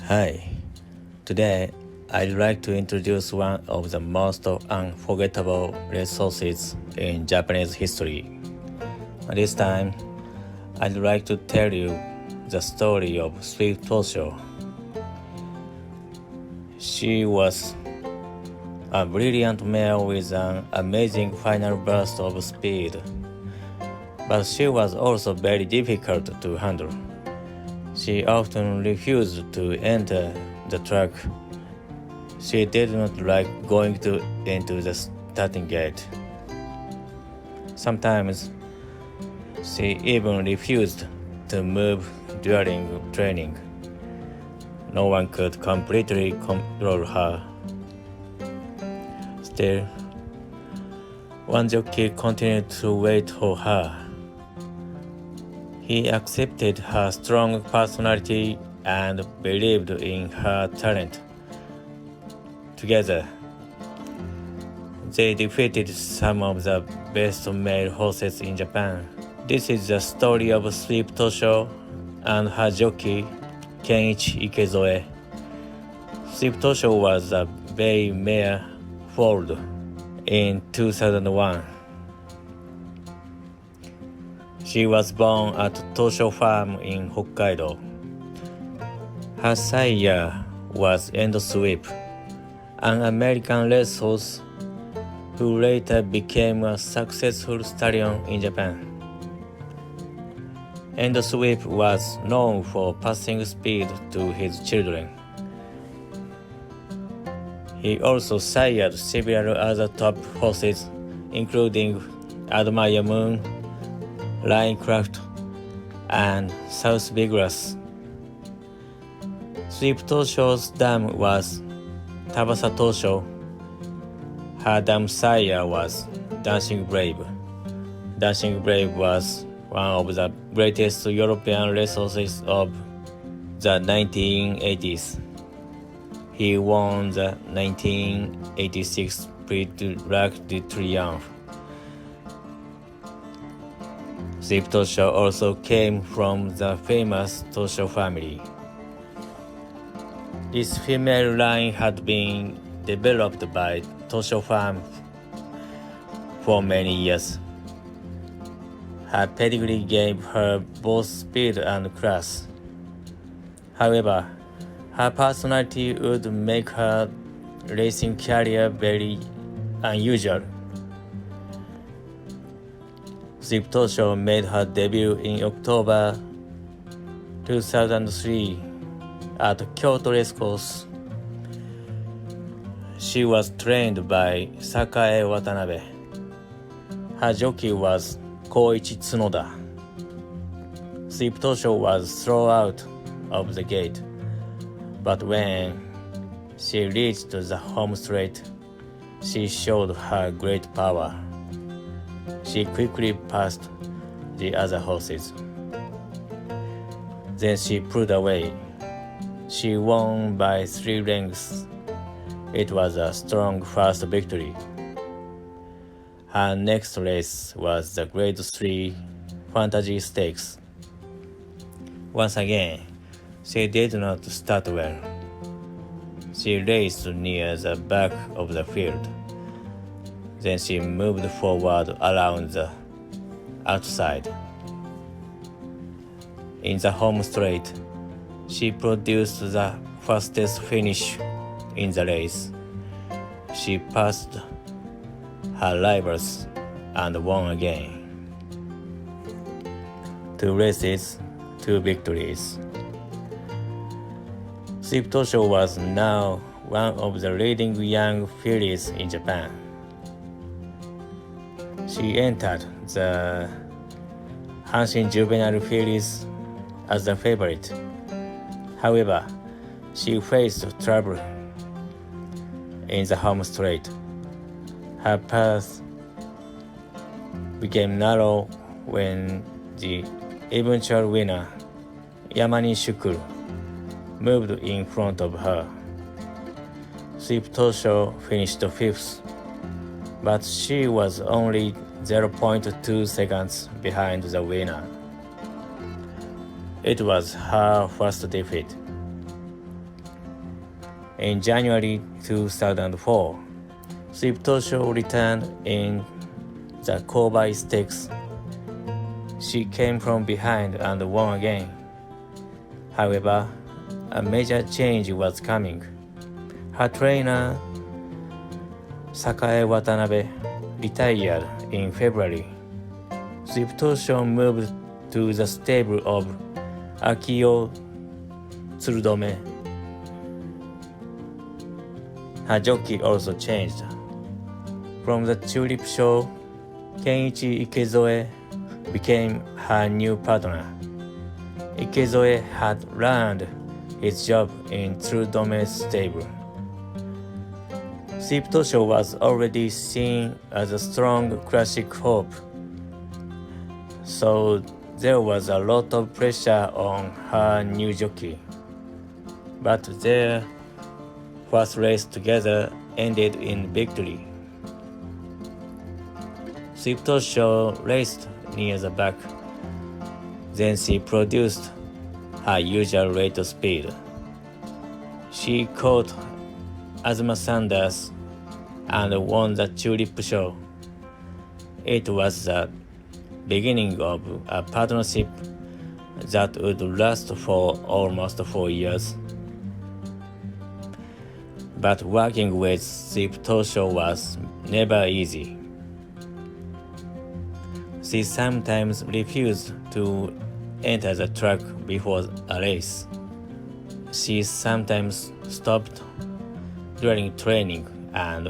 Hi, today I'd like to introduce one of the most unforgettable resources in Japanese history. This time, I'd like to tell you the story of Swift Tosho. She was a brilliant mare with an amazing final burst of speed, but she was also very difficult to handle. She often refused to enter the track. She did not like going into the starting gate. Sometimes she even refused to move during training. No one could completely control her. Still, one jockey continued to wait for her. He accepted her strong personality and believed in her talent. Together, they defeated some of the best male horses in Japan. This is the story of Swift Tosho and her jockey, Kenichi Ikezoe. Swift Tosho was a bay mare foaled in 2001. She was born at Tosho Farm in Hokkaido. Her sire was Sweep, an American racehorse who later became a successful stallion in Japan. Sweep was known for passing speed to his children. He also sired several other top horses, including Admire Moon, Linecraft, and South Vigorous. Swift Tosho's dam was Tabasa Tosho. Her dam sire was Dancing Brave. Dancing Brave was one of the greatest European racehorses of the 1980s. He won the 1986 Prix du Lac de Triomphe. Swift Tosho also came from the famous Tosho family. This female line had been developed by Tosho Farm for many years. Her pedigree gave her both speed and class. However, her personality would make her racing career very unusual. Swift Tosho made her debut in October 2003 at Kyoto Racecourse. She was trained by Sakae Watanabe. Her jockey was Koichi Tsunoda. Swift Tosho was thrown out of the gate, but when she reached the home straight, she showed her great power. She quickly passed the other horses. Then she pulled away. She won by 3 lengths. It was a strong first victory. Her next race was the Grade 3 Fantasy Stakes. Once again, she did not start well. She raced near the back of the field. Then she moved forward around the outside. In the home straight, she produced the fastest finish in the race. She passed her rivals and won again. 2 races, 2 victories. Swift Tosho was now one of the leading young fillies in Japan. She entered the Hanshin Juvenile Fillies as the favorite. However, she faced trouble in the home straight. Her path became narrow when the eventual winner, Yamani Shukuru, moved in front of her. Swift Tosho finished 5th, but she was only 0.2 seconds behind the winner. It was her first defeat. In January 2004, Tosho returned in the Kobai Stakes. She came from behind and won again. However, a major change was coming. Her trainer, Sakae Watanabe, retired in February. Tosho moved to the stable of Akio Tsurudome. Her jockey also changed. From the Tulip Show, Kenichi Ikezoe became her new partner. Ikezoe had learned his job in Tsurudome's stable. Tosho was already seen as a strong classic hope, so there was a lot of pressure on her new jockey. But their first race together ended in victory. Tosho raced near the back. Then she produced her usual rate of speed. She caught Azuma Sanders and won the Tulip Show. It was the beginning of a partnership that would last for almost 4 years. But working with Tosho was never easy. She sometimes refused to enter the track before a race. She sometimes stopped during training and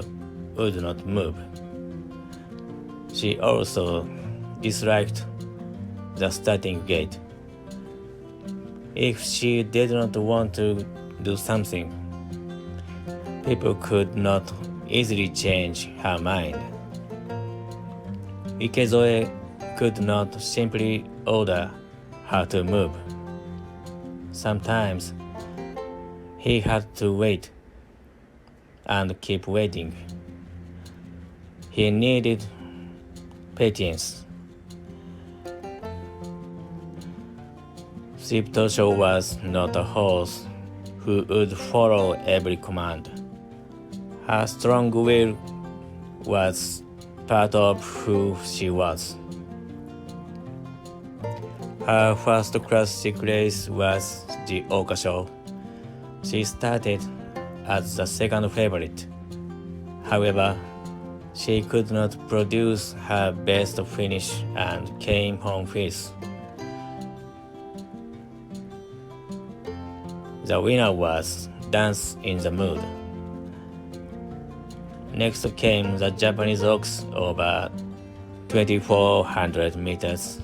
would not move. She also disliked the starting gate. If she did not want to do something, people could not easily change her mind. Ikezoe could not simply order her to move. Sometimes he had to wait and keep waiting. He needed patience. Tosho was not a horse who would follow every command. Her strong will was part of who she was. Her first classic race was the Oka Show. She started as the second favorite. However, she could not produce her best finish and came home fifth. The winner was Dance in the Mood. Next came the Japanese Oaks over 2,400 meters.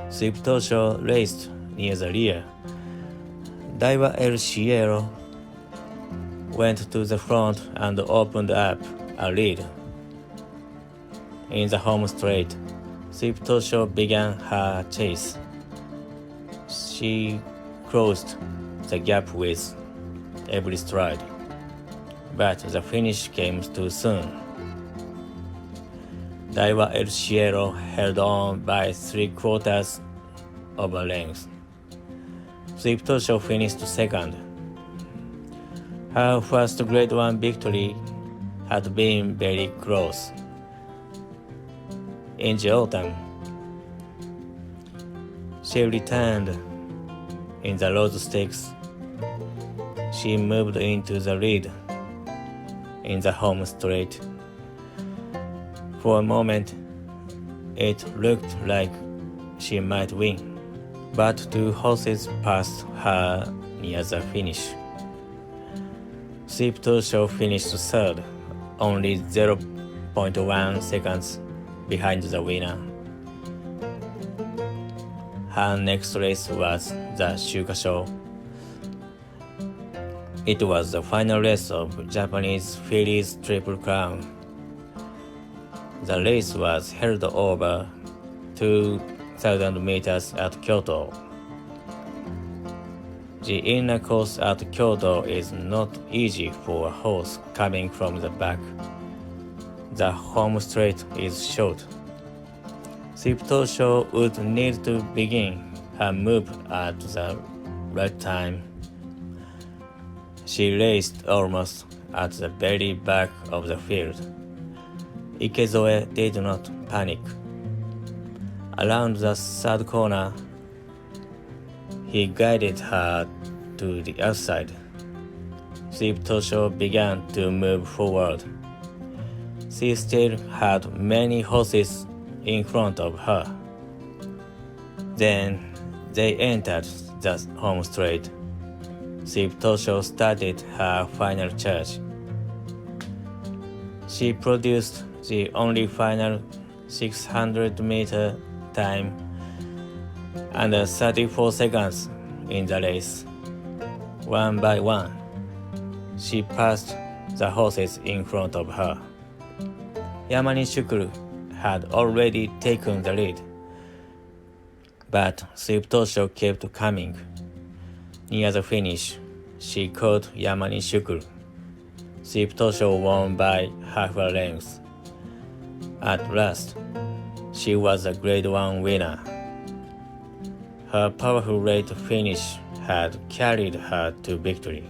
Tosho raced near the rear. Daiwa El Cielo went to the front and opened up a lead. In the home straight, Tosho began her chase. She closed the gap with every stride, but the finish came too soon. Daiwa El Cielo held on by 3/4 of a length. Tosho finished second. Her first Grade 1 victory had been very close. In the autumn, she returned in the Rose Stakes. She moved into the lead in the home straight. For a moment, it looked like she might win, but two horses passed her near the finish. Tosho finished third, only 0.1 seconds behind the winner. Her next race was the Shuka Show. It was the final race of Japanese Fillies Triple Crown. The race was held over 2,000 meters at Kyoto. The inner course at Kyoto is not easy for a horse coming from the back. The home straight is short. Tosho would need to begin her move at the right time. She raced almost at the very back of the field. Ikezoe did not panic. Around the third corner, he guided her to the outside. Tosho began to move forward. She still had many horses in front of her. Then they entered the home straight. Tosho started her final charge. She produced the only final 600-meter time under 34 seconds in the race. One by one, she passed the horses in front of her. Yamani Shukuru had already taken the lead, but Tosho kept coming. Near the finish, she caught Yamani Shukuru. Tosho won by half a length. At last, she was a Grade 1 winner. Her powerful late finish had carried her to victory.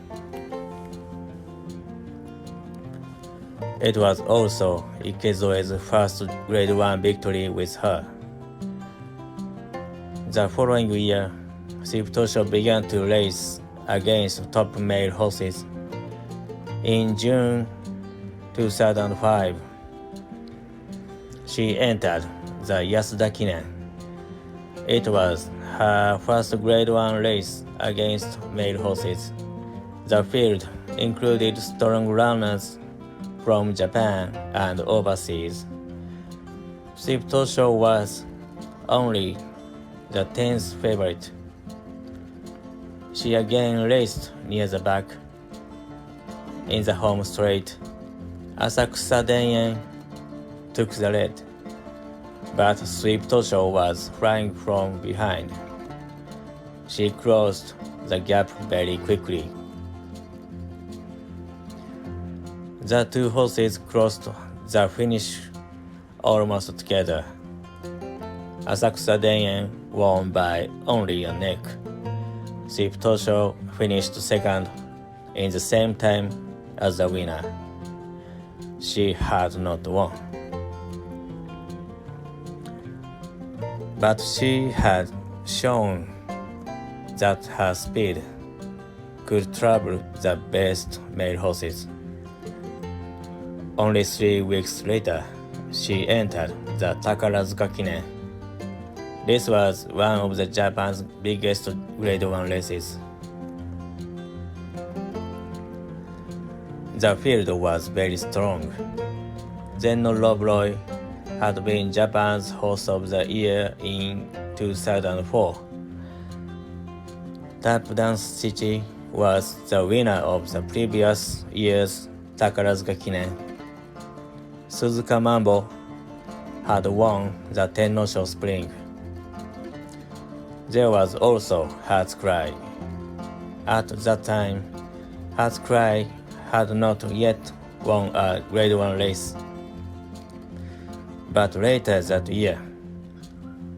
It was also Ikezoe's first Grade 1 victory with her. The following year, Tosho began to race against top male horses. In June 2005, she entered the Yasuda Kinen. It was her first Grade 1 race against male horses. The field included strong runners from Japan and overseas. Tosho was only the 10th favorite. She again raced near the back. In the home straight, Asakusa Denyen took the lead, but Tosho was flying from behind. She closed the gap very quickly. The two horses crossed the finish almost together. Asakusa Denyen won by only a neck. Tosho finished second in the same time as the winner. She had not won, but she had shown that her speed could trouble the best male horses. Only 3 weeks later, she entered the Takarazuka Kinen. This was one of Japan's biggest Grade 1 races. The field was very strong. Zenno Lobroy had been Japan's Horse of the Year in 2004. Tap Dance Chichi was the winner of the previous year's Takarazuka Kinen. Suzuka Mambo had won the Tennosho Spring. There was also Heart's Cry. At that time, Heart's Cry had not yet won a Grade 1 race. But later that year,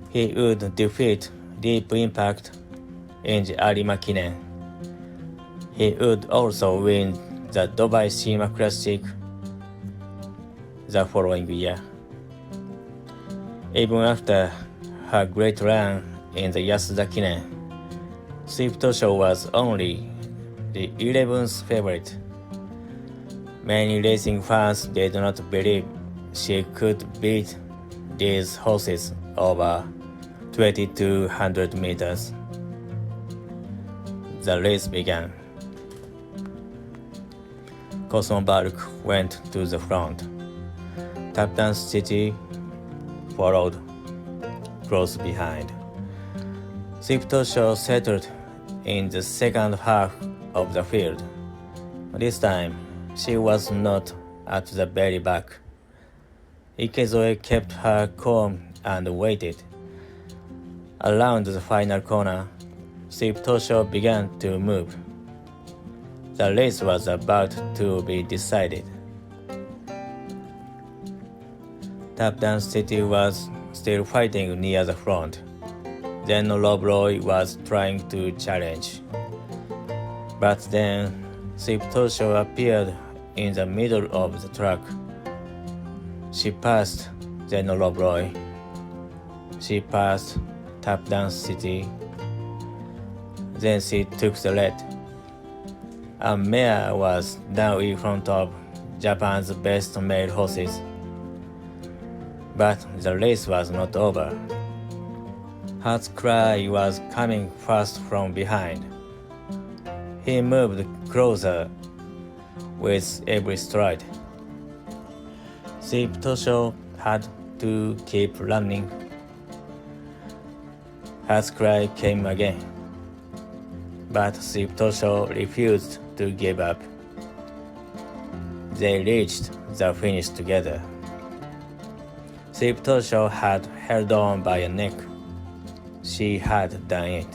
he would defeat Deep Impact in the Arima Kinen. He would also win the Dubai Shima Classic the following year. Even after her great run in the Yasuda Kinen, Tosho was only the 11th favorite. Many racing fans did not believe she could beat these horses over 2,200 meters. The race began. Cosmo Bulk went to the front. Tap Dance City followed close behind. Tosho settled in the second half of the field. This time, she was not at the very back. Ikezoe kept her calm and waited. Around the final corner, Tosho began to move. The race was about to be decided. Tap Dance City was still fighting near the front. Then Rob Roy was trying to challenge. But then Sweep Tosho appeared in the middle of the track. She passed Zeno Lobroy. She passed Tap Dance City. Then she took the lead. A mare was now in front of Japan's best male horses. But the race was not over. Hat's Cry was coming fast from behind. He moved closer with every stride. Sweep Tosho had to keep running. Hat's Cry came again. But Sweep Tosho refused to give up. They reached the finish together. Sweep Tosho had held on by a neck. She had done it.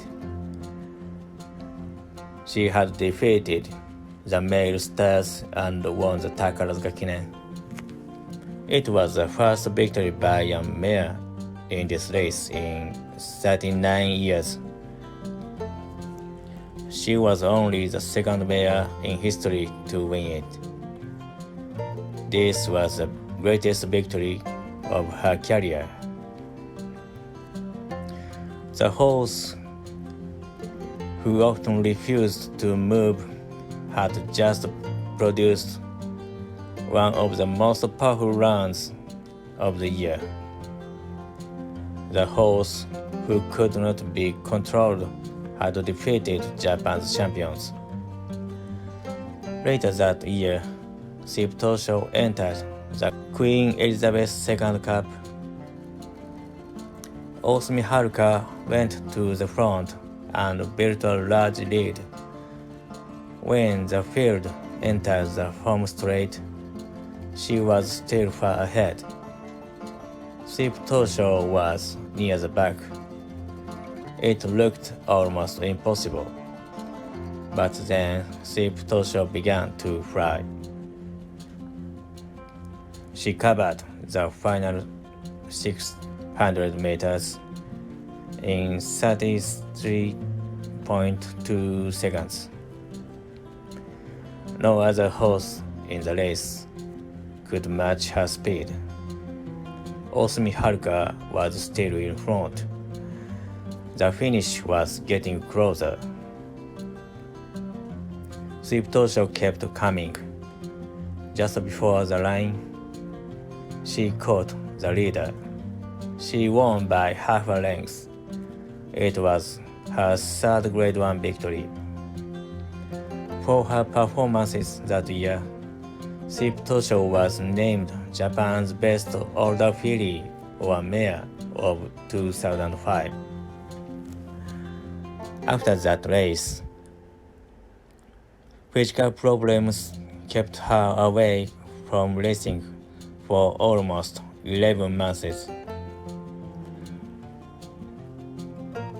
She had defeated the male stars and won the Takarazuka Kinen. It was the first victory by a mare in this race in 39 years. She was only the second mare in history to win it. This was the greatest victory of her career. The horse, who often refused to move, had just produced one of the most powerful runs of the year. The horse, who could not be controlled, had defeated Japan's champions. Later that year, Sweep Tosho entered the Queen Elizabeth II Cup. Osumi Haruka went to the front and built a large lead. When the field entered the home straight, she was still far ahead. Sweep Tosho was near the back. It looked almost impossible. But then Sweep Tosho began to fly. She covered the final 600 meters in 33.2 seconds. No other horse in the race could match her speed. Osumi Haruka was still in front. The finish was getting closer. Sweep Tosho kept coming. Just before the line, she caught the leader. She won by half a length. It was her third Grade 1 victory. For her performances that year, Sweep Tosho was named Japan's best older filly or mare of 2005. After that race, physical problems kept her away from racing for almost 11 months.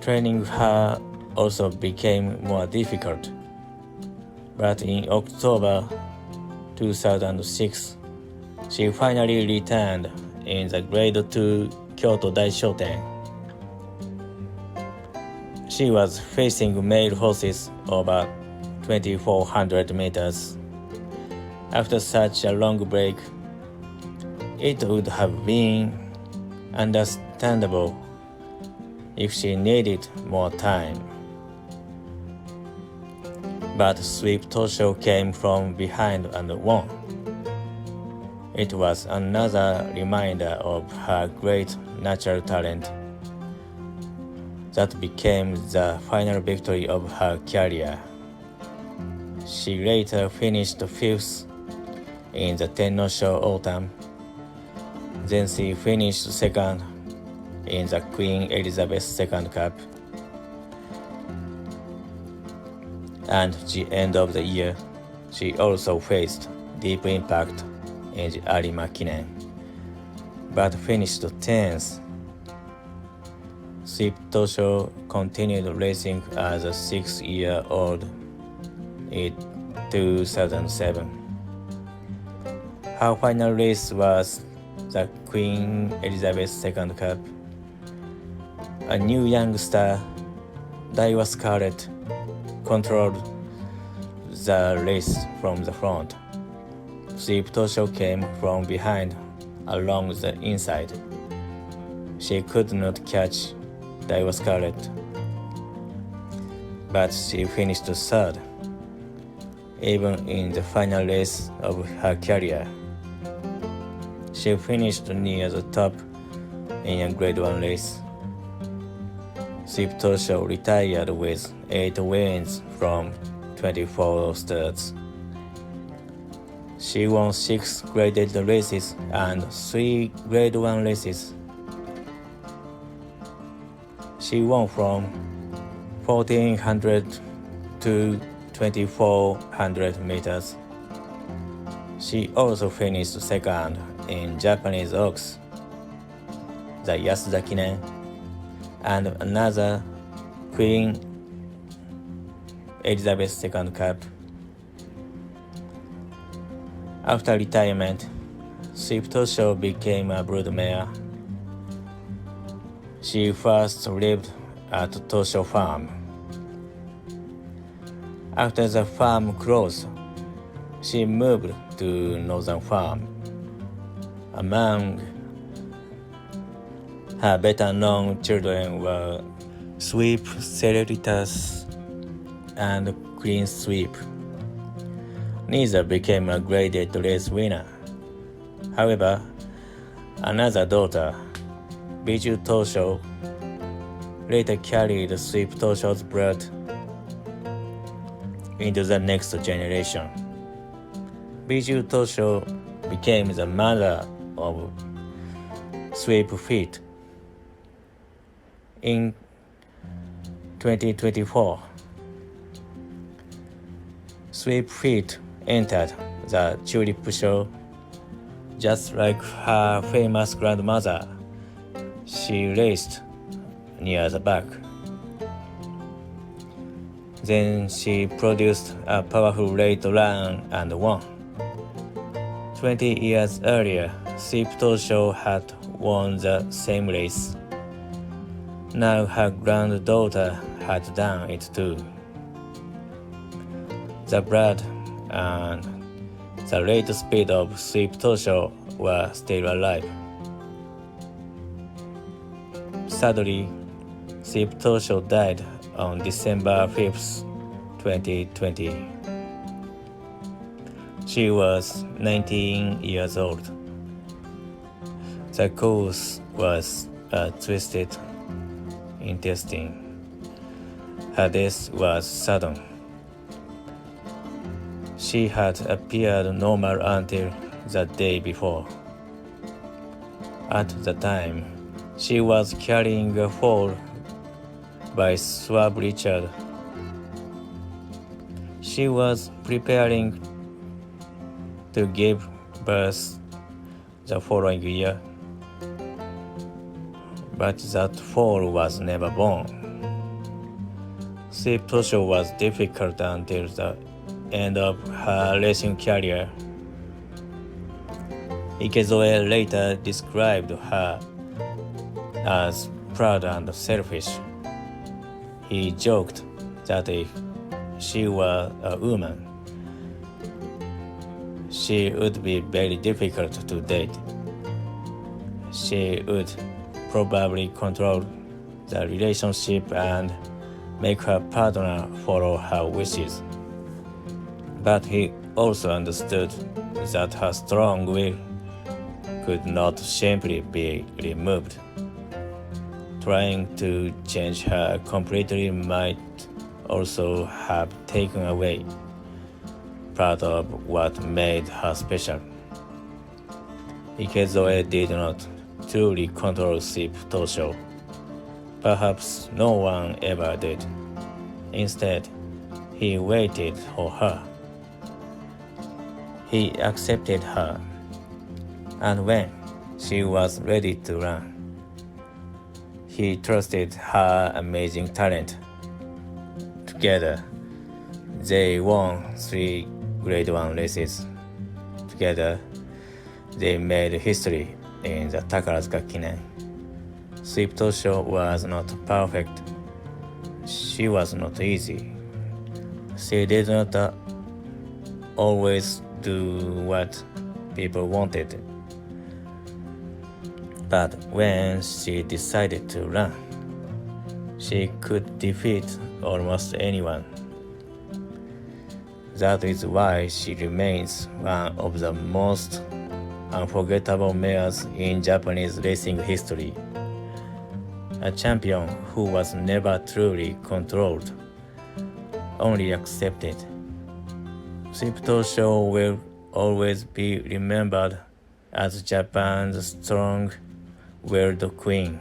Training her also became more difficult. But in October 2006, she finally returned in the Grade 2 Kyoto Daishoten. She was facing male horses over 2,400 meters. After such a long break, it would have been understandable if she needed more time. But Sweep Tosho came from behind and won. It was another reminder of her great natural talent that became the final victory of her career. She later finished fifth in the Tennosho Autumn. Then she finished second in the Queen Elizabeth II Cup. And at the end of the year, she also faced deep impact in the Arima Kinen, but finished 10th. Sweep Tosho continued racing as a 6-year-old in 2007. Her final race was the Queen Elizabeth II Cup. A new young star, Daiwa Scarlet, controlled the race from the front. Sweep Tosho came from behind along the inside. She could not catch Daiwa Scarlet, but she finished third, even in the final race of her career. She finished near the top in a Grade 1 race. Sweep Tosho retired with 8 wins from 24 starts. She won 6 graded races and 3 Grade 1 races. She won from 1400 to 2400 meters. She also finished second in Japanese Oaks, the Yasuda Kinen, and another Queen Elizabeth II Cup. After retirement, Sweep Tosho became a broodmare. She first lived at Tosho Farm. After the farm closed, she moved to Northern Farm. Among her better-known children were Sweep Celeritas and Queen Sweep. Neither became a graded race winner. However, another daughter, Biju Tosho, later carried Sweep Tosho's blood into the next generation. Biju Tosho became the mother of Sweep Feet. In 2024, Sweep Feet entered the Tulip Show. Just like her famous grandmother, she raced near the back. Then she produced a powerful late run and won. 20 years earlier, Sweep Tosho had won the same race. Now her granddaughter had done it too. The blood and the rate speed of Sweep Tosho were still alive. Sadly, Sweep Tosho died on December 5th, 2020. She was 19 years old. The cause was a twisted intestine. Her death was sudden. She had appeared normal until the day before. At the time, she was carrying a foal by Swab Richard. She was preparing to give birth the following year, but that foal was never born. Sweep Tosho was difficult until the end of her racing career. Ikezoe later described her as proud and selfish. He joked that if she were a woman, she would be very difficult to date. She would probably control the relationship and make her partner follow her wishes. But he also understood that her strong will could not simply be removed. Trying to change her completely might also have taken away part of what made her special. Ikezoe did not truly control Sweep Tosho. Perhaps no one ever did. Instead, he waited for her. He accepted her, and when she was ready to run, he trusted her amazing talent. Together, they won 3 Grade 1 races. Together, they made history in the Takarazuka Kinen. Sweep Tosho was not perfect. She was not easy. She did not always do what people wanted. But when she decided to run, she could defeat almost anyone. That is why she remains one of the most unforgettable mares in Japanese racing history. A champion who was never truly controlled, only accepted. Tosho will always be remembered as Japan's strong world queen.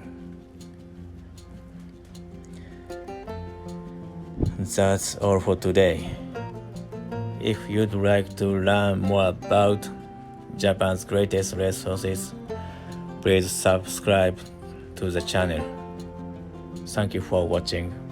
That's all for today. If you'd like to learn more about Japan's greatest race horses, please subscribe to the channel. Thank you for watching.